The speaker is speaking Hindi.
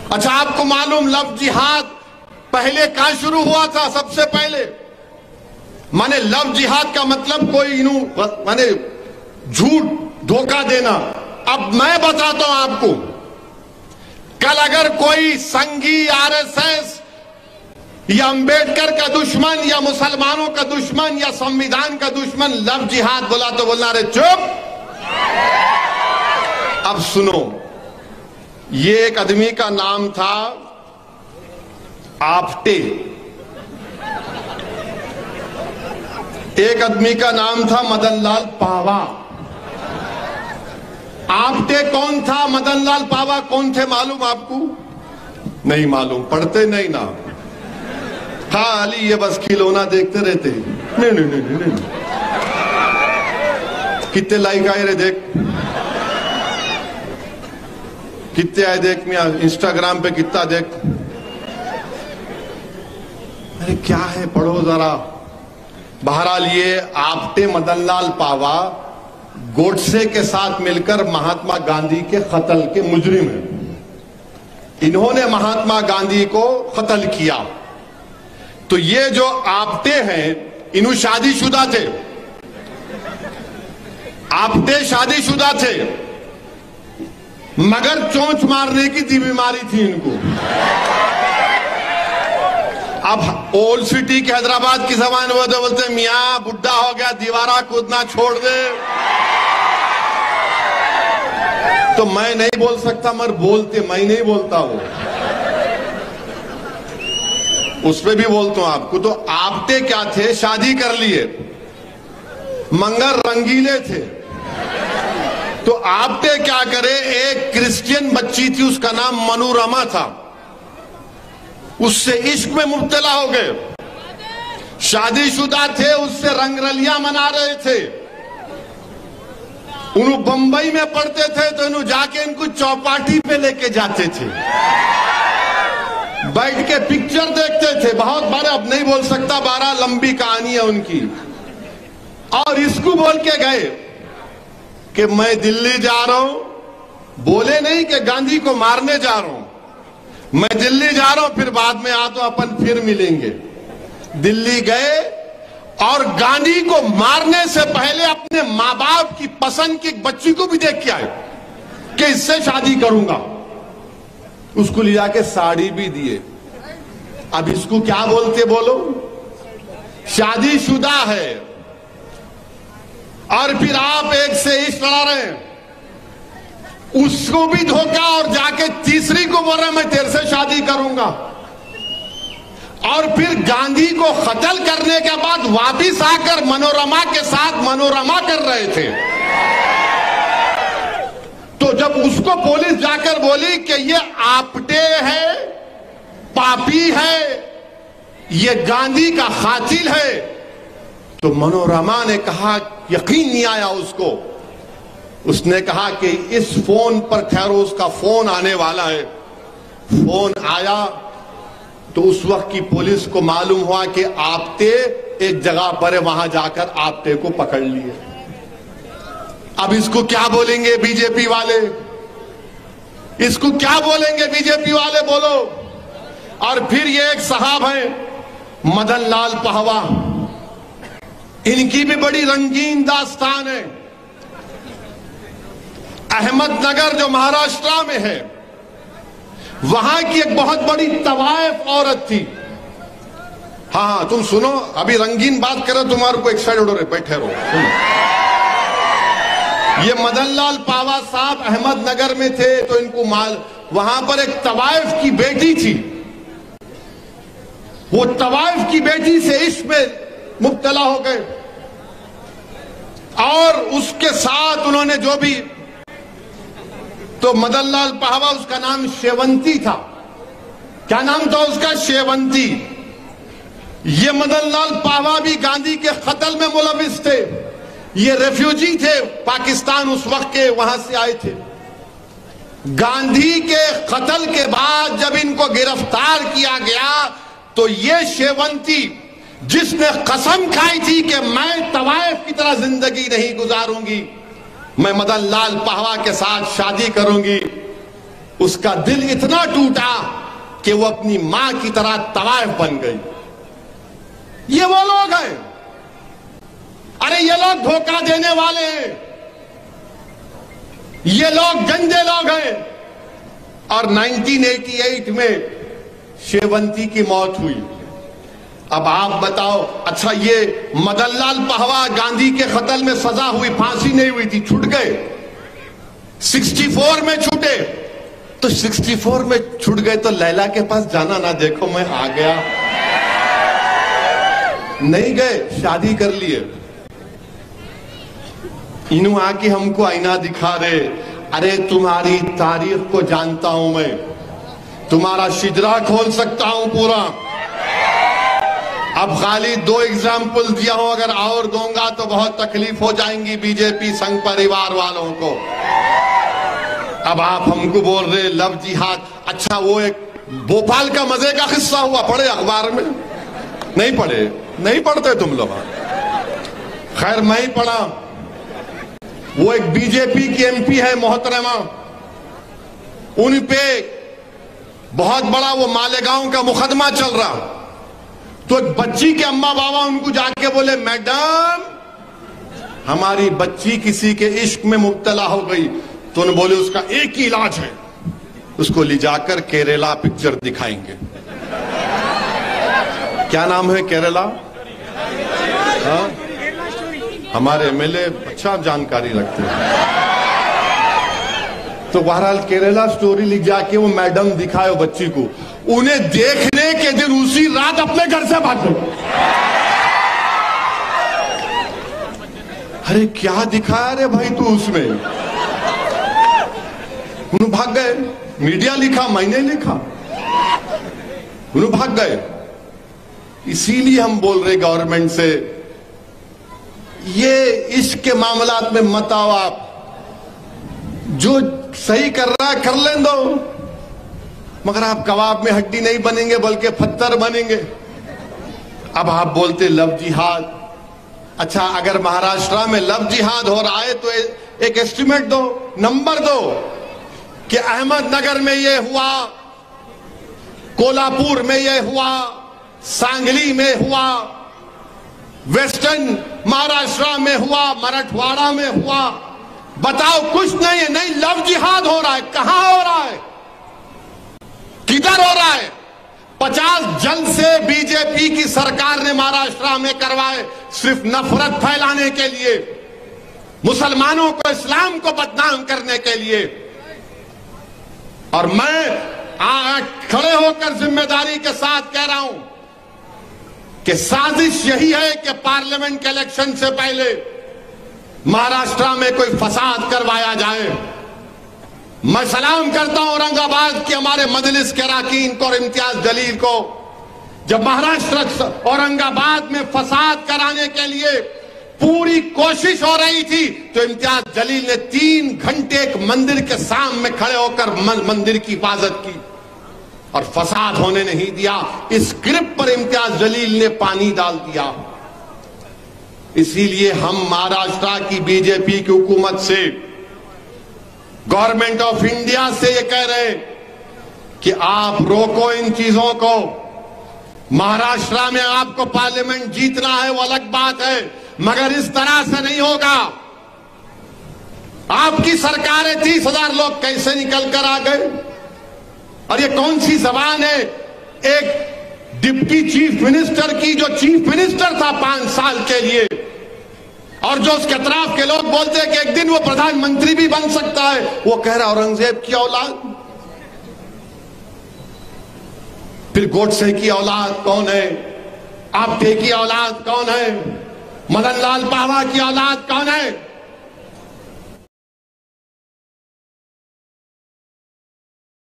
अच्छा, आपको मालूम लव जिहाद पहले कहां शुरू हुआ था? सबसे पहले माने लव जिहाद का मतलब कोई माने झूठ धोखा देना। अब मैं बताता हूं आपको, कल अगर कोई संघी आरएसएस या अंबेडकर का दुश्मन या मुसलमानों का दुश्मन या संविधान का दुश्मन लव जिहाद बोला तो बोलना अरे चुप। अब सुनो, ये एक आदमी का नाम था आपटे, एक आदमी का नाम था मदनलाल पावा। आपटे कौन था, मदनलाल पावा कौन थे मालूम आपको? नहीं मालूम, पढ़ते नहीं ना, खाली ये बस खिलौना देखते रहते। नहीं नहीं नहीं नहीं, नहीं। कितने लाइक आए रे देख, कितने आए देख, मैं इंस्टाग्राम पे कितना देख। अरे क्या है, पढ़ो जरा। बहरहाल ये आपटे मदनलाल पावा गोडसे के साथ मिलकर महात्मा गांधी के कत्ल के मुजरिम हैं। इन्होंने महात्मा गांधी को कत्ल किया। तो ये जो आपटे हैं, इन्हों शादीशुदा थे, आपटे शादीशुदा थे, मगर चोंच मारने की बीमारी थी इनको। अब ओल्ड सिटी के हैदराबाद की जबान वो तो बोलते मियां बुढ़ा हो गया, दीवारा कूदना छोड़ दे। तो मैं नहीं बोल सकता, मगर बोलते, मैं नहीं बोलता, वो उसमें भी बोलता हूं आपको। तो आपटे क्या थे, शादी कर लिए, मंगर रंगीले थे। तो आपटे क्या करे, एक क्रिश्चियन बच्ची थी, उसका नाम मनोरमा था, उससे इश्क में मुब्तला हो गए। शादीशुदा थे, उससे रंगरलियां मना रहे थे। उन्होंने बंबई में पढ़ते थे, तो इन्हों जाके इनको चौपाटी पे लेके जाते थे, बैठ के पिक्चर देखते थे बहुत बार। अब नहीं बोल सकता, 12 लंबी कहानी है उनकी। और इसको बोल के गए कि मैं दिल्ली जा रहा हूं, बोले नहीं कि गांधी को मारने जा रहा हूं, मैं दिल्ली जा रहा हूं, फिर बाद में आ तो अपन फिर मिलेंगे। दिल्ली गए और गांधी को मारने से पहले अपने मां बाप की पसंद की बच्ची को भी देख के आए कि इससे शादी करूंगा। उसको ले जाके साड़ी भी दिए। अब इसको क्या बोलते बोलो, शादीशुदा है और फिर आप एक से इश्क लड़ा रहे हैं, उसको भी धोखा, और जाके तीसरी को बोल रहा मैं तेरे से शादी करूंगा। और फिर गांधी को कत्ल करने के बाद वापिस आकर मनोरमा के साथ मनोरमा कर रहे थे। तो जब उसको पुलिस जाकर बोली कि ये आपटे है, पापी है, ये गांधी का कातिल है, तो मनोरमा ने कहा, यकीन नहीं आया उसको। उसने कहा कि इस फोन पर, खैर उसका फोन आने वाला है। फोन आया तो उस वक्त की पुलिस को मालूम हुआ कि आपटे एक जगह पर है, वहां जाकर आपटे को पकड़ लिए। अब इसको क्या बोलेंगे बीजेपी वाले, इसको क्या बोलेंगे बीजेपी वाले, बोलो। और फिर ये एक साहब हैं मदनलाल पावा, इनकी भी बड़ी रंगीन दास्तान है। अहमदनगर जो महाराष्ट्र में है, वहां की एक बहुत बड़ी तवायफ औरत थी। हाँ तुम सुनो, अभी रंगीन बात करो, तुम्हारे को एक साइड उड़ रहे, बैठे रहो, सुनो। ये मदनलाल पावा साहब अहमदनगर में थे, तो इनको वहां पर एक तवायफ की बेटी थी। वो तवायफ की बेटी से इश्क में मुब्तला हो गए और उसके साथ उन्होंने जो भी, तो मदनलाल पावा, उसका नाम शेवंती था। क्या नाम था उसका? शेवंती। ये मदनलाल पावा भी गांधी के कत्ल में मुलविस थे। ये रेफ्यूजी थे पाकिस्तान उस वक्त के, वहां से आए थे। गांधी के कत्ल के बाद जब इनको गिरफ्तार किया गया, तो ये शेवंती, जिसने कसम खाई थी कि मैं तवायफ की तरह जिंदगी नहीं गुजारूंगी, मैं मदनलाल पावा के साथ शादी करूंगी, उसका दिल इतना टूटा कि वो अपनी मां की तरह तवायफ बन गई। ये वो लोग हैं, अरे ये लोग धोखा देने वाले हैं, ये लोग गंदे लोग हैं। और 1988 में शेवंती की मौत हुई। अब आप बताओ, अच्छा ये मदनलाल पहवा गांधी के कत्ल में सजा हुई, फांसी नहीं हुई थी, छूट गए, 64 में छूटे। तो 64 में छूट गए तो लैला के पास जाना ना, देखो मैं आ गया, नहीं गए, शादी कर लिए। इन्हों आके हमको आईना दिखा रहे, अरे तुम्हारी तारीख को जानता हूं मैं, तुम्हारा शिजरा खोल सकता हूं पूरा। अब खाली 2 एग्जाम्पल दिया हूं, अगर और दूंगा तो बहुत तकलीफ हो जाएंगी बीजेपी संघ परिवार वालों को। अब आप हमको बोल रहे लव जिहाद। अच्छा वो एक भोपाल का मजे का किस्सा हुआ, पढ़े अखबार में? नहीं पढ़े, नहीं पढ़ते तुम लोग। खैर मैं ही पढ़ा। वो एक बीजेपी की एमपी है मोहतरमा, उन पे बहुत बड़ा वो मालेगांव का मुकदमा चल रहा। तो एक बच्ची के अम्मा बाबा उनको जाके बोले, मैडम हमारी बच्ची किसी के इश्क में मुब्तला हो गई। तो उन्होंने बोले उसका एक ही इलाज है, उसको ले जाकर केरला पिक्चर दिखाएंगे। क्या नाम है केरला? हाँ? हमारे एमएलए अच्छा जानकारी रखते हैं। तो बहरहाल केरला स्टोरी लिख जाके वो मैडम दिखाए बच्ची को, उन्हें देखने के दिन उसी रात अपने घर से भाग गए। अरे क्या दिखाया रे भाई तू उसमें? उन्हें भाग गए। मीडिया लिखा, मैंने लिखा, उन्हें भाग गए। इसीलिए हम बोल रहे गवर्नमेंट से, ये इश्क के मामलात में मत आओ आप, जो सही कर रहा है कर लें दो, मगर आप कबाब में हड्डी नहीं बनेंगे बल्कि पत्थर बनेंगे। अब आप बोलते लव जिहाद। अच्छा अगर महाराष्ट्र में लव जिहाद हो रहा है तो एक एस्टिमेट दो, नंबर दो कि अहमदनगर में ये हुआ, कोल्हापुर में ये हुआ, सांगली में हुआ, वेस्टर्न महाराष्ट्र में हुआ, मराठवाड़ा में हुआ। बताओ कुछ नहीं है, नहीं लव जिहाद हो रहा है। कहां हो रहा है, किधर हो रहा है? 50 जल्द से बीजेपी की सरकार ने महाराष्ट्र में करवाए, सिर्फ नफरत फैलाने के लिए, मुसलमानों को, इस्लाम को बदनाम करने के लिए। और मैं खड़े होकर जिम्मेदारी के साथ कह रहा हूं कि साजिश यही है कि पार्लियामेंट के इलेक्शन से पहले महाराष्ट्र में कोई फसाद करवाया जाए। मैं सलाम करता हूं औरंगाबाद के हमारे मजलिस के अरकान को और इम्तियाज जलील को। जब महाराष्ट्र औरंगाबाद में फसाद कराने के लिए पूरी कोशिश हो रही थी तो इम्तियाज जलील ने 3 घंटे एक मंदिर के सामने खड़े होकर मंदिर की हिफाजत की और फसाद होने नहीं दिया। इस स्क्रिप्ट पर इम्तियाज जलील ने पानी डाल दिया। इसीलिए हम महाराष्ट्र की बीजेपी की हुकूमत से, गवर्नमेंट ऑफ इंडिया से ये कह रहे कि आप रोको इन चीजों को। महाराष्ट्र में आपको पार्लियामेंट जीतना है वो अलग बात है, मगर इस तरह से नहीं होगा। आपकी सरकारें 30,000 लोग कैसे निकल कर आ गए? और ये कौन सी जबान है एक डिप्टी चीफ मिनिस्टर की, जो चीफ मिनिस्टर था 5 साल के लिए, और जो उसके अतराफ के लोग बोलते हैं कि एक दिन वो प्रधानमंत्री भी बन सकता है, वो कह रहा औरंगजेब की औलाद। फिर गोडसे की औलाद कौन है? आप्टे की औलाद कौन है? मदनलाल पहवा की औलाद कौन है?